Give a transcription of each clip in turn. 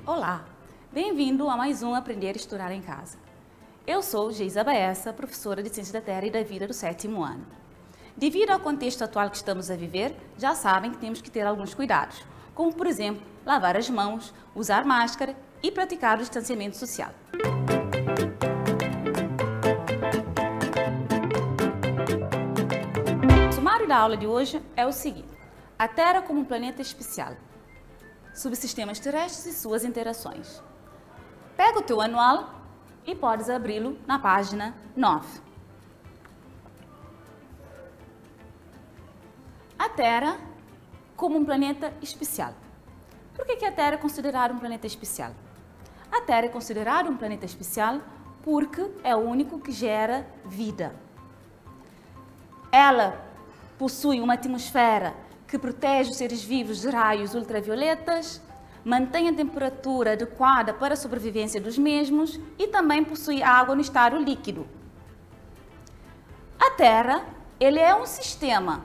Olá, bem-vindo a mais um Aprender a Estudar em Casa. Eu sou Geisa Baessa, professora de Ciências da Terra e da Vida do 7º ano. Devido ao contexto atual que estamos a viver, já sabem que temos que ter alguns cuidados, como por exemplo, lavar as mãos, usar máscara e praticar o distanciamento social. O sumário da aula de hoje é o seguinte: a Terra como um planeta especial, subsistemas terrestres e suas interações. Pega o teu anual e podes abri-lo na página 9. A Terra como um planeta especial. Por que a Terra é considerada um planeta especial? A Terra é considerada um planeta especial porque é o único que gera vida. Ela possui uma atmosfera que protege os seres vivos de raios ultravioletas, mantém a temperatura adequada para a sobrevivência dos mesmos e também possui água no estado líquido. A Terra, ele é um sistema.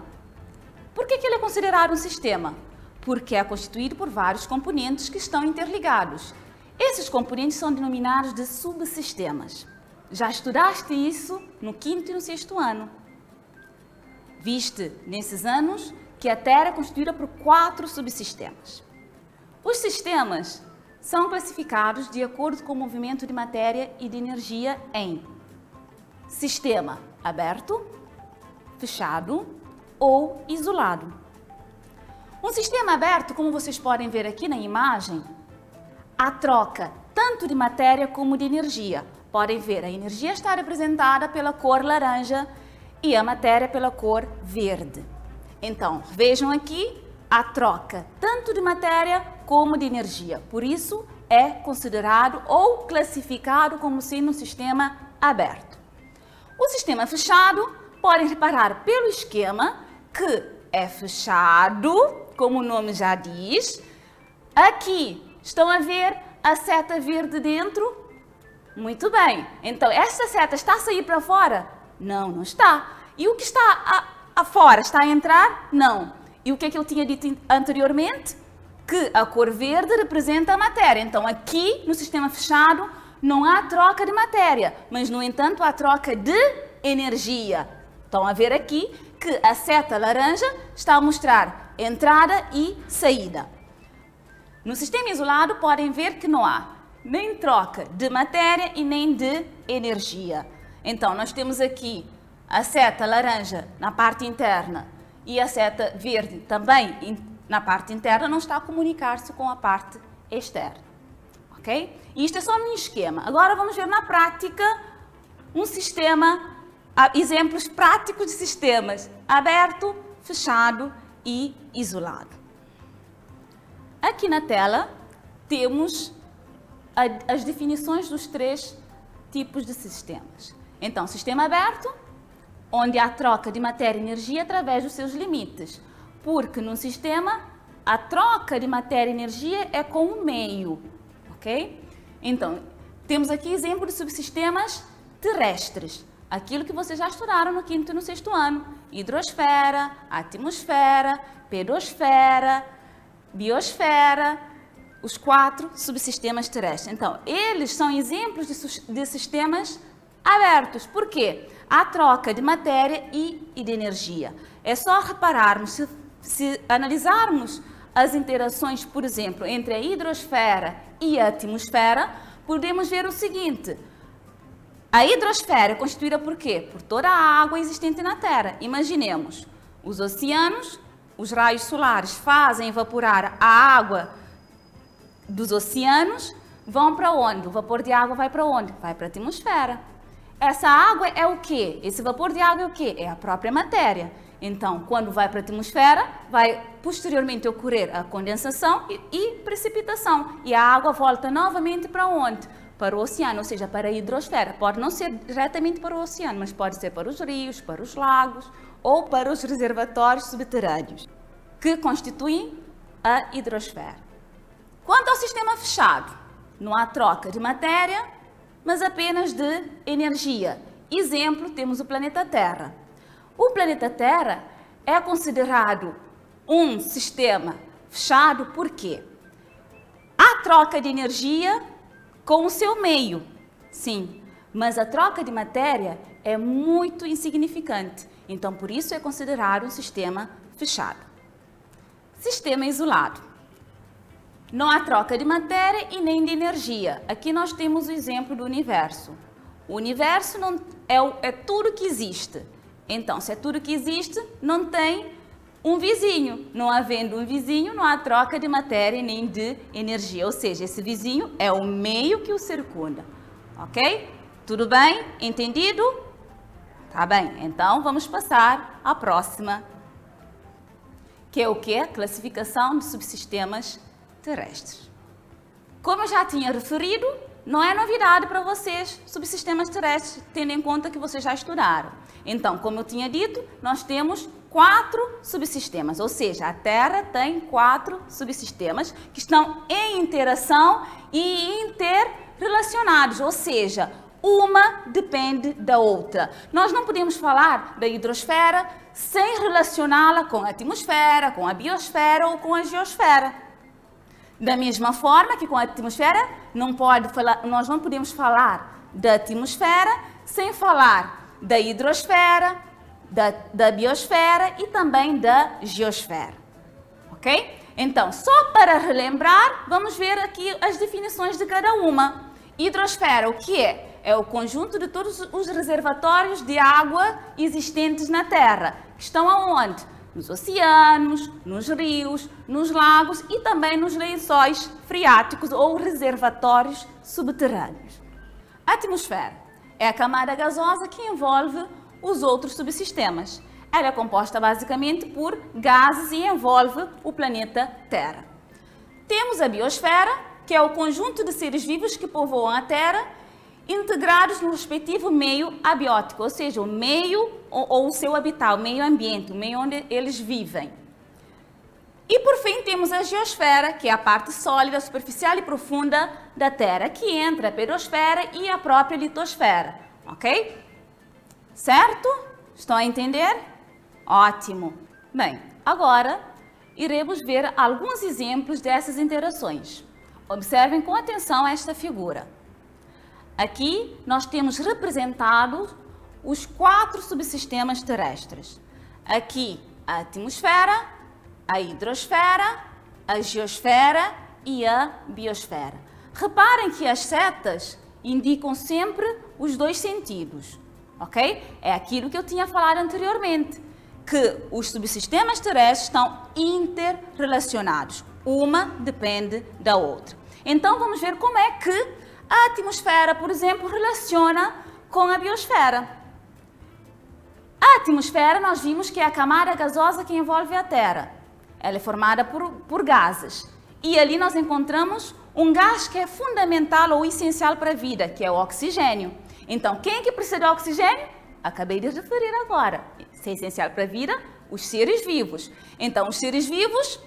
Por que ele é considerado um sistema? Porque é constituído por vários componentes que estão interligados. Esses componentes são denominados de subsistemas. Já estudaste isso no 5º e no 6º ano. Viste nesses anos que a Terra é constituída por 4 subsistemas. Os sistemas são classificados de acordo com o movimento de matéria e de energia em sistema aberto, fechado ou isolado. Um sistema aberto, como vocês podem ver aqui na imagem, a troca tanto de matéria como de energia. Podem ver, a energia está representada pela cor laranja e a matéria pela cor verde. Então, vejam aqui a troca tanto de matéria como de energia. Por isso, é considerado ou classificado como sendo um sistema aberto. O sistema fechado, podem reparar pelo esquema que é fechado, como o nome já diz. Aqui, estão a ver a seta verde dentro? Muito bem. Então, esta seta está a sair para fora? Não, não está. E o que está fora está a entrar? Não. E o que é que eu tinha dito anteriormente? Que a cor verde representa a matéria. Então, aqui no sistema fechado não há troca de matéria, mas, no entanto, há troca de energia. Estão a ver aqui que a seta laranja está a mostrar entrada e saída. No sistema isolado, podem ver que não há nem troca de matéria e nem de energia. Então, nós temos aqui a seta laranja na parte interna e a seta verde também na parte interna não está a comunicar-se com a parte externa. Ok? E isto é só um esquema. Agora vamos ver na prática um sistema, exemplos práticos de sistemas aberto, fechado e isolado. Aqui na tela temos as definições dos 3 tipos de sistemas. Então, sistema aberto, onde há troca de matéria e energia através dos seus limites, porque no sistema a troca de matéria e energia é com o meio, ok? Então, temos aqui exemplo de subsistemas terrestres, aquilo que vocês já estudaram no 5º e no 6º ano: hidrosfera, atmosfera, pedosfera, biosfera, os 4 subsistemas terrestres. Então, eles são exemplos de sistemas abertos. Por quê? Há troca de matéria e de energia. É só repararmos, se analisarmos as interações, por exemplo, entre a hidrosfera e a atmosfera, podemos ver o seguinte: a hidrosfera é constituída por quê? Por toda a água existente na Terra. Imaginemos, os oceanos, os raios solares fazem evaporar a água dos oceanos, vão para onde? O vapor de água vai para onde? Vai para a atmosfera. Essa água é o quê? Esse vapor de água é o quê? É a própria matéria. Então, quando vai para a atmosfera, vai posteriormente ocorrer a condensação e precipitação. E a água volta novamente para onde? Para o oceano, ou seja, para a hidrosfera. Pode não ser diretamente para o oceano, mas pode ser para os rios, para os lagos ou para os reservatórios subterrâneos, que constituem a hidrosfera. Quanto ao sistema fechado, não há troca de matéria, mas apenas de energia. Exemplo, temos o planeta Terra. O planeta Terra é considerado um sistema fechado por quê? Há troca de energia com o seu meio, sim, mas a troca de matéria é muito insignificante, então por isso é considerado um sistema fechado. Sistema isolado. Não há troca de matéria e nem de energia. Aqui nós temos o exemplo do universo. O universo não é tudo que existe. Então, se é tudo que existe, não tem um vizinho. Não havendo um vizinho, não há troca de matéria nem de energia. Ou seja, esse vizinho é o meio que o circunda. Ok? Tudo bem? Entendido? Tá bem. Então, vamos passar à próxima, que é o quê? Classificação de subsistemas terrestres. Como eu já tinha referido, não é novidade para vocês subsistemas terrestres, tendo em conta que vocês já estudaram. Então, como eu tinha dito, nós temos 4 subsistemas, ou seja, a Terra tem 4 subsistemas que estão em interação e interrelacionados, ou seja, uma depende da outra. Nós não podemos falar da hidrosfera sem relacioná-la com a atmosfera, com a biosfera ou com a geosfera. Da mesma forma que com a atmosfera, nós não podemos falar da atmosfera sem falar da hidrosfera, da biosfera e também da geosfera. Ok? Então, só para relembrar, vamos ver aqui as definições de cada uma. Hidrosfera, o que é? É o conjunto de todos os reservatórios de água existentes na Terra, que estão aonde? Nos oceanos, nos rios, nos lagos e também nos lençóis freáticos ou reservatórios subterrâneos. A atmosfera é a camada gasosa que envolve os outros subsistemas. Ela é composta basicamente por gases e envolve o planeta Terra. Temos a biosfera, que é o conjunto de seres vivos que povoam a Terra, integrados no respectivo meio abiótico, ou seja, o meio ou o seu habitat, o meio ambiente, o meio onde eles vivem. E por fim temos a geosfera, que é a parte sólida, superficial e profunda da Terra, que entra a pedosfera e a própria litosfera, ok? Certo? Estão a entender? Ótimo! Bem, agora iremos ver alguns exemplos dessas interações. Observem com atenção esta figura. Aqui nós temos representados os 4 subsistemas terrestres. Aqui a atmosfera, a hidrosfera, a geosfera e a biosfera. Reparem que as setas indicam sempre os 2 sentidos, ok? É aquilo que eu tinha falado anteriormente, que os subsistemas terrestres estão interrelacionados. Uma depende da outra. Então vamos ver como é que a atmosfera, por exemplo, relaciona com a biosfera. A atmosfera, nós vimos que é a camada gasosa que envolve a Terra. Ela é formada por gases. E ali nós encontramos um gás que é fundamental ou essencial para a vida, que é o oxigênio. Então, quem é que precisa de oxigênio? Acabei de referir agora. Se é essencial para a vida, os seres vivos. Então, os seres vivos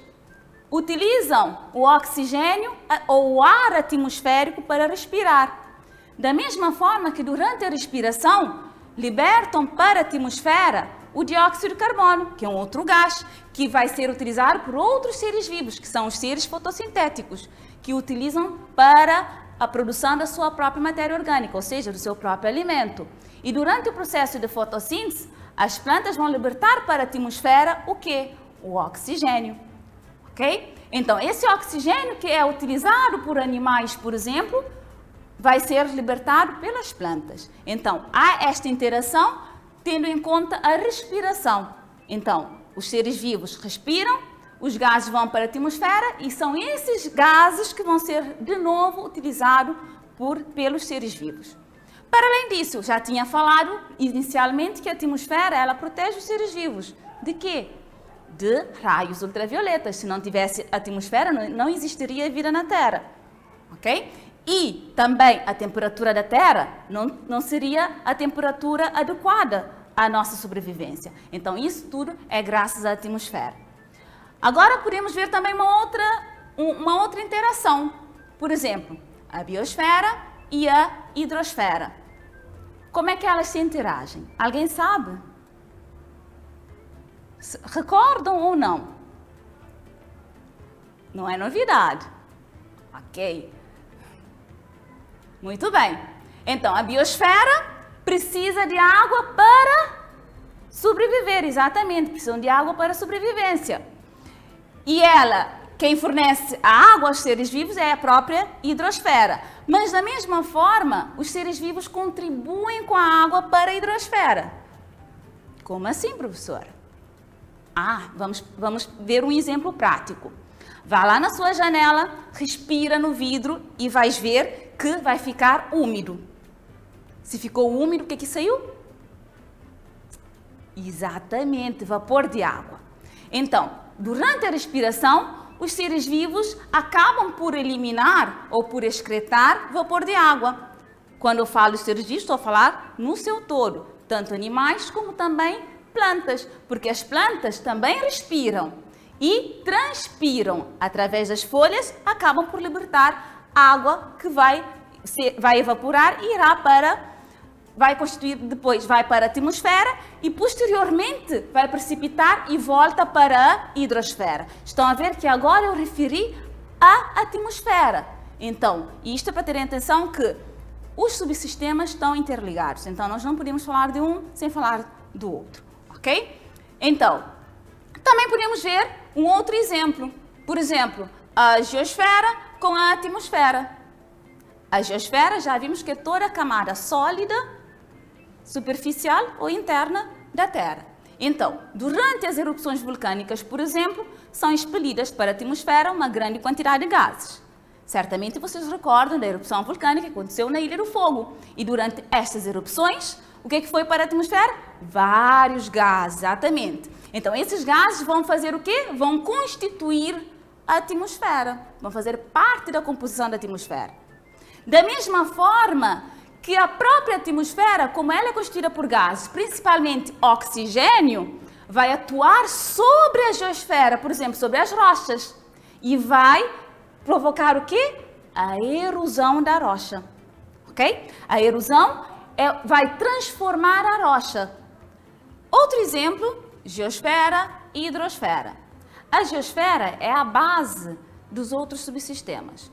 utilizam o oxigênio ou o ar atmosférico para respirar. Da mesma forma que durante a respiração libertam para a atmosfera o dióxido de carbono, que é um outro gás, que vai ser utilizado por outros seres vivos, que são os seres fotossintéticos, que utilizam para a produção da sua própria matéria orgânica, ou seja, do seu próprio alimento. E durante o processo de fotossíntese, as plantas vão libertar para a atmosfera o quê? O oxigênio. Okay? Então, esse oxigênio que é utilizado por animais, por exemplo, vai ser libertado pelas plantas. Então, há esta interação tendo em conta a respiração. Então, os seres vivos respiram, os gases vão para a atmosfera e são esses gases que vão ser de novo utilizados pelos seres vivos. Para além disso, já tinha falado inicialmente que a atmosfera ela protege os seres vivos. De quê? De raios ultravioletas. Se não tivesse atmosfera, não existiria vida na Terra, ok? E também a temperatura da Terra não seria a temperatura adequada à nossa sobrevivência. Então, isso tudo é graças à atmosfera. Agora, podemos ver também uma outra interação. Por exemplo, a biosfera e a hidrosfera. Como é que elas se interagem? Alguém sabe? Recordam ou não? Não é novidade. Ok? Muito bem. Então, a biosfera precisa de água para sobreviver, exatamente. Precisam de água para sobrevivência. E ela, quem fornece a água aos seres vivos é a própria hidrosfera. Mas, da mesma forma, os seres vivos contribuem com a água para a hidrosfera. Como assim, professora? Vamos ver um exemplo prático. Vá lá na sua janela, respira no vidro e vais ver que vai ficar úmido. Se ficou úmido, o que saiu? Exatamente, vapor de água. Então, durante a respiração, os seres vivos acabam por eliminar ou por excretar vapor de água. Quando eu falo de seres vivos, estou a falar no seu todo, tanto animais como também plantas, porque as plantas também respiram e transpiram através das folhas, acabam por libertar água que vai evaporar e vai constituir depois, vai para a atmosfera e posteriormente vai precipitar e volta para a hidrosfera. Estão a ver que agora eu referi à atmosfera. Então, isto é para terem atenção que os subsistemas estão interligados. Então, nós não podemos falar de um sem falar do outro, ok? Então, também podemos ver um outro exemplo. Por exemplo, a geosfera com a atmosfera. A geosfera já vimos que é toda a camada sólida, superficial ou interna da Terra. Então, durante as erupções vulcânicas, por exemplo, são expelidas para a atmosfera uma grande quantidade de gases. Certamente vocês recordam da erupção vulcânica que aconteceu na Ilha do Fogo. E durante estas erupções, o que foi para a atmosfera? Vários gases, exatamente. Então, esses gases vão fazer o quê? Vão constituir a atmosfera, vão fazer parte da composição da atmosfera. Da mesma forma que a própria atmosfera, como ela é constituída por gases, principalmente oxigênio, vai atuar sobre a geosfera, por exemplo, sobre as rochas, e vai provocar o quê? A erosão da rocha, ok? A erosão vai transformar a rocha. Outro exemplo, geosfera e hidrosfera. A geosfera é a base dos outros subsistemas.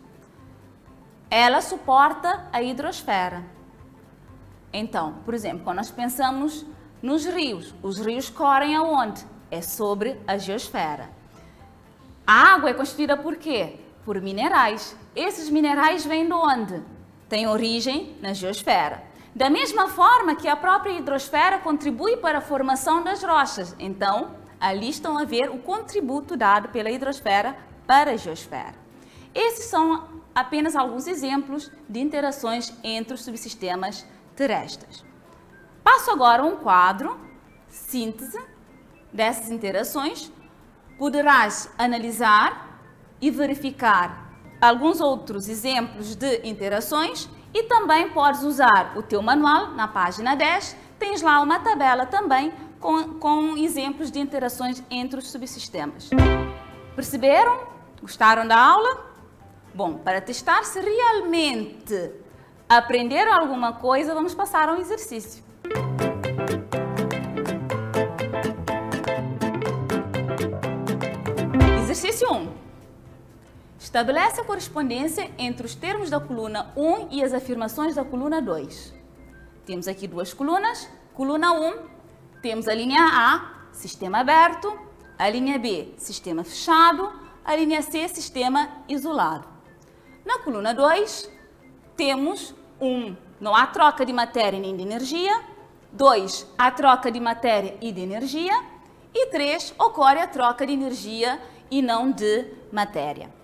Ela suporta a hidrosfera. Então, por exemplo, quando nós pensamos nos rios, os rios correm aonde? É sobre a geosfera. A água é constituída por quê? Por minerais. Esses minerais vêm de onde? Têm origem na geosfera. Da mesma forma que a própria hidrosfera contribui para a formação das rochas. Então, ali estão a ver o contributo dado pela hidrosfera para a geosfera. Esses são apenas alguns exemplos de interações entre os subsistemas terrestres. Passo agora um quadro, síntese dessas interações. Poderás analisar e verificar alguns outros exemplos de interações e também podes usar o teu manual na página 10. Tens lá uma tabela também com exemplos de interações entre os subsistemas. Perceberam? Gostaram da aula? Bom, para testar se realmente aprenderam alguma coisa, vamos passar a um exercício. Exercício 1. Estabelece a correspondência entre os termos da coluna 1 e as afirmações da coluna 2. Temos aqui duas colunas. Coluna 1, temos a linha A, sistema aberto, a linha B, sistema fechado, a linha C, sistema isolado. Na coluna 2, temos 1, não há troca de matéria nem de energia, 2, há troca de matéria e de energia, e 3, ocorre a troca de energia e não de matéria.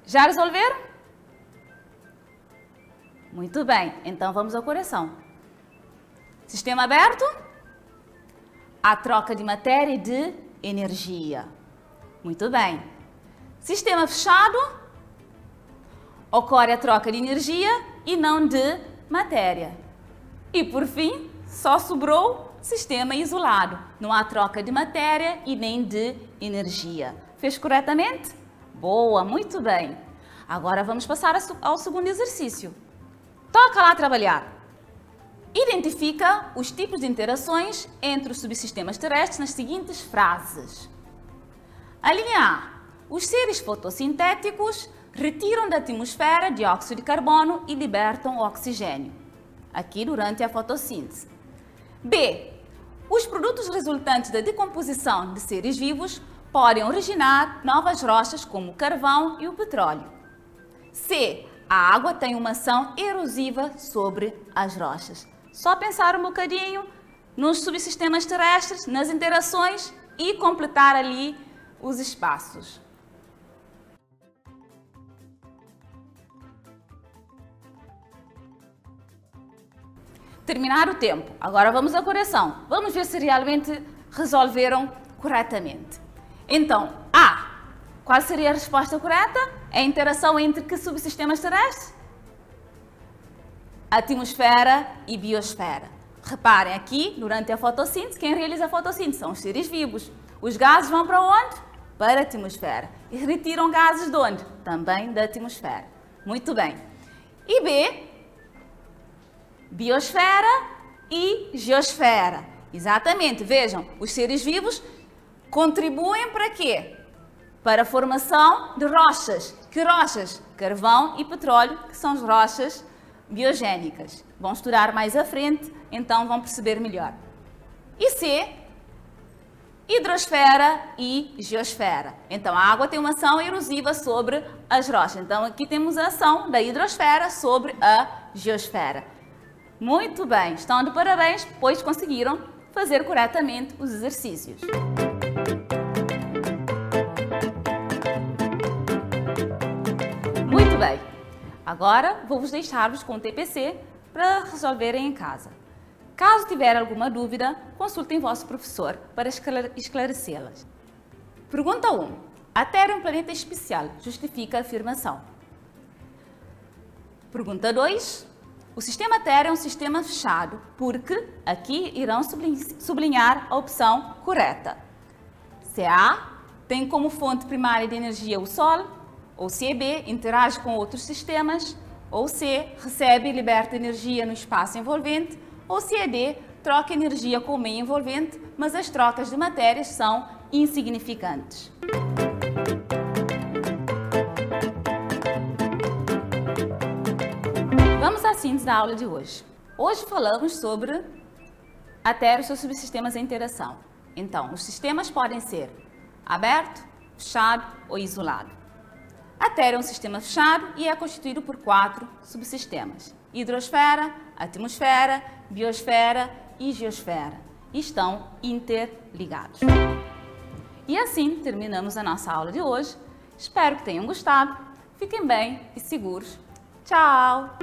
Já resolveram? Muito bem, então vamos à correção. Sistema aberto, a troca de matéria e de energia. Muito bem. Sistema fechado, ocorre a troca de energia e não de matéria. E por fim, só sobrou sistema isolado. Não há troca de matéria e nem de energia. Fez corretamente? Boa, muito bem. Agora vamos passar ao segundo exercício. Toca lá trabalhar. Identifica os tipos de interações entre os subsistemas terrestres nas seguintes frases. A linha A. Os seres fotossintéticos retiram da atmosfera dióxido de carbono e libertam oxigênio, aqui durante a fotossíntese. B. Os produtos resultantes da decomposição de seres vivos podem originar novas rochas como o carvão e o petróleo. C. A água tem uma ação erosiva sobre as rochas. Só pensar um bocadinho nos subsistemas terrestres, nas interações e completar ali os espaços. Terminar o tempo. Agora vamos à correção. Vamos ver se realmente resolveram corretamente. Então, A. Qual seria a resposta correta? É a interação entre que subsistemas terrestres? Atmosfera e biosfera. Reparem aqui, durante a fotossíntese, quem realiza a fotossíntese são os seres vivos. Os gases vão para onde? Para a atmosfera. E retiram gases de onde? Também da atmosfera. Muito bem. E B. Biosfera e geosfera. Exatamente, vejam, os seres vivos contribuem para quê? Para a formação de rochas. Que rochas? Carvão e petróleo, que são as rochas biogénicas. Vão estudar mais à frente, então vão perceber melhor. E C, hidrosfera e geosfera. Então a água tem uma ação erosiva sobre as rochas. Então aqui temos a ação da hidrosfera sobre a geosfera. Muito bem, estão de parabéns, pois conseguiram fazer corretamente os exercícios. Muito bem, agora vou-vos deixar-vos com o TPC para resolverem em casa. Caso tiver alguma dúvida, consultem vosso professor para esclarecê-las. Pergunta 1. A Terra é um planeta especial, justifica a afirmação. Pergunta 2. O sistema Terra é um sistema fechado, porque aqui irão sublinhar a opção correta. Se A tem como fonte primária de energia o Sol, ou se B interage com outros sistemas, ou C recebe e liberta energia no espaço envolvente, ou se D troca energia com o meio envolvente, mas as trocas de matérias são insignificantes. Vamos à síntese da aula de hoje. Hoje falamos sobre a Terra e os seus subsistemas em interação. Então, os sistemas podem ser aberto, fechado ou isolado. A Terra é um sistema fechado e é constituído por 4 subsistemas: hidrosfera, atmosfera, biosfera e geosfera. E estão interligados. E assim terminamos a nossa aula de hoje. Espero que tenham gostado. Fiquem bem e seguros. Tchau!